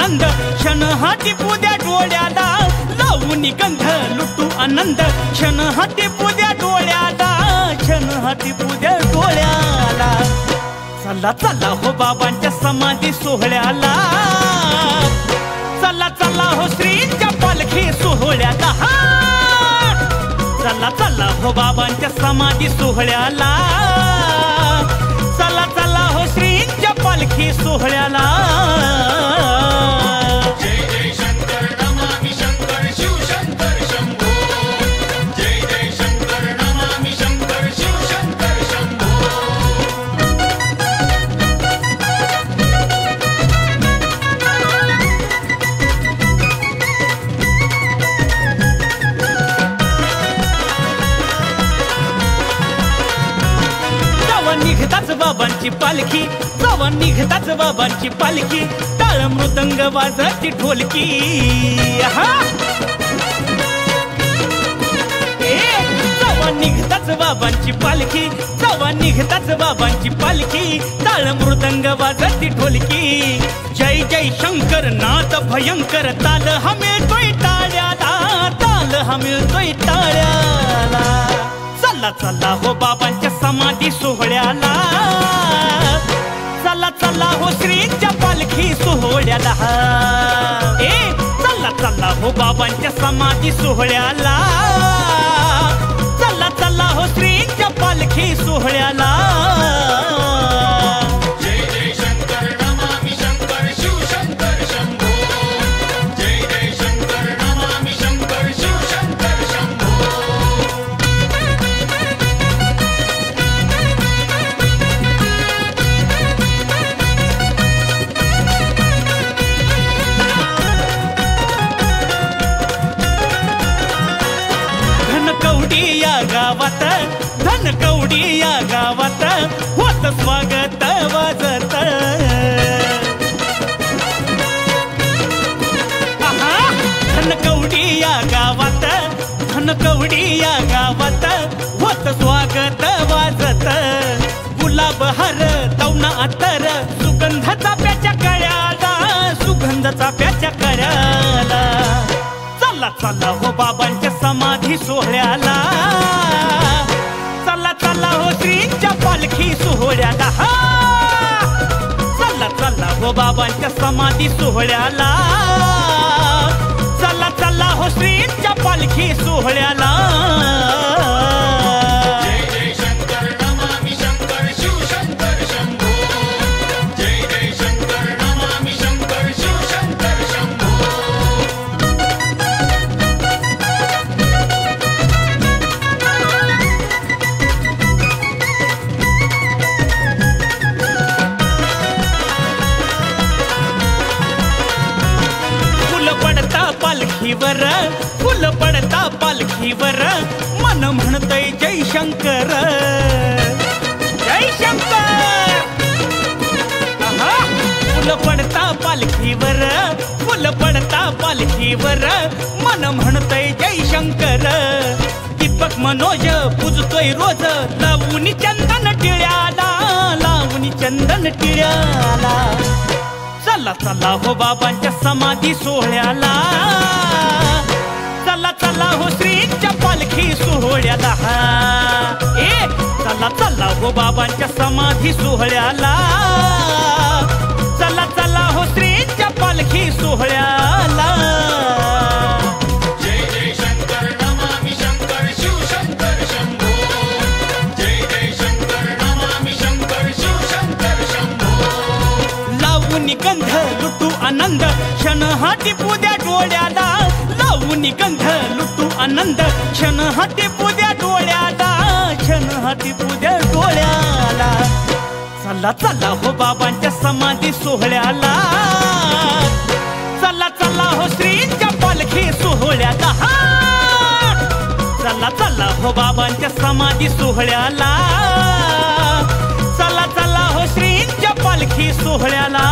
आनंद क्षण हाती पुद्या डोळ्याला लावून गंध लुटू आनंद क्षण हाती पुद्या डोळ्याला क्षण हाती पुद्या डोळ्याला चला चला हो बाबांच्या समाधी सोहळ्याला चला चला हो श्रींच्या पालखी सोहळ्याला चला चला हो बाबांच्या समाधी सोहळ्याला चला चला हो श्रींच्या पालखी सोहळ्याला जय जय शंकर नमामि शंकर शिव शंकर शंभो जय जय शंकर नमामि शंकर शिव शंकर शंभो निघताच बाबांची पालखी जावा निघताच बाबांची पालखी टाळ मृदंग वाजती ढोलकी जावा निघताच बाबांची पालखी जावा निघताच बाबांची पालखी टाळ मृदंग वाजती ढोलकी जय जय शंकर नाद भयंकर ताल हा मिळतोय टाळ्याला ताल हा मिळतोय टाळ्याला चला चला हो बाबांच्या समाधी सोहळ्याला चला चला हो श्रींच्या पालखी सोहळ्याला चला चला हो बाबांच्या समाधी सोहळ्याला चला चला हो श्रींच्या पालखी सोहळ्याला जय जय शंकर नमामि शंकर शिव शंकर शंभो जय जय शंकर नमामि शंकर शिव शंकर शंभो धनकवडी या गावात धनकवडी या गावात होत स्वागत वाजत धनकवडी या गावात धनकवडी या गावात होत स्वागत वाजत गुलाब हार तवना अत्तर सुगंधाचा प्याच्या कळ्याला सुगंधाचा प्याच्या कळ्याला चला चला हो बाबांच्या समाधी सोहळ्याला चला चला हो श्रींच्या पालखी सोहळ्याला चला चला हो बाबांच्या समाधी सोहळ्याला चला चला हो श्रींच्या पालखी सोहळ्याला जय जय शंकर नमामि शंकर शिव शंकर शंभो जय जय शंकर नमामि शंकर शिव शंकर शंभो पालखीवर फुल पडता पालखीवर मन म्हणतय जय शंकर जय शंकर फुल पडता पालखीवर फुल पडता पालखीवर मन म्हणतय जय शंकर दीपक मनोज पूजतोय रोज लावून चंदन टिळ्याला लावून चंदन टिळ्याला चला चला हो बाबांच्या समाधी सोहळ्याला चला चला हो श्रींच्या पालखी सोहळ्याला चला चला हो बाबांच्या समाधी सोहळ्याला चला चला हो श्रींच्या पालखी सोहळ्याला जय जय शंकर नमामि शंकर शिव शंकर शंभो जय जय शंकर नमामि शंकर शिव शंकर शंभो लावून गंध लुटू आनंद क्षण हाती पुद्या डोळ्याला लावून गंध लुटू आनंद क्षण हाती पुद्या डोळ्याला क्षण हाती पुद्या डोळ्याला चला चला हो बाबांच्या समाधी सोहळ्याला चला चला हो श्रींच्या पालखी सोहळ्याला चला चला हो बाबांच्या समाधी सोहळ्याला चला चला हो श्रींच्या पालखी सोहळ्याला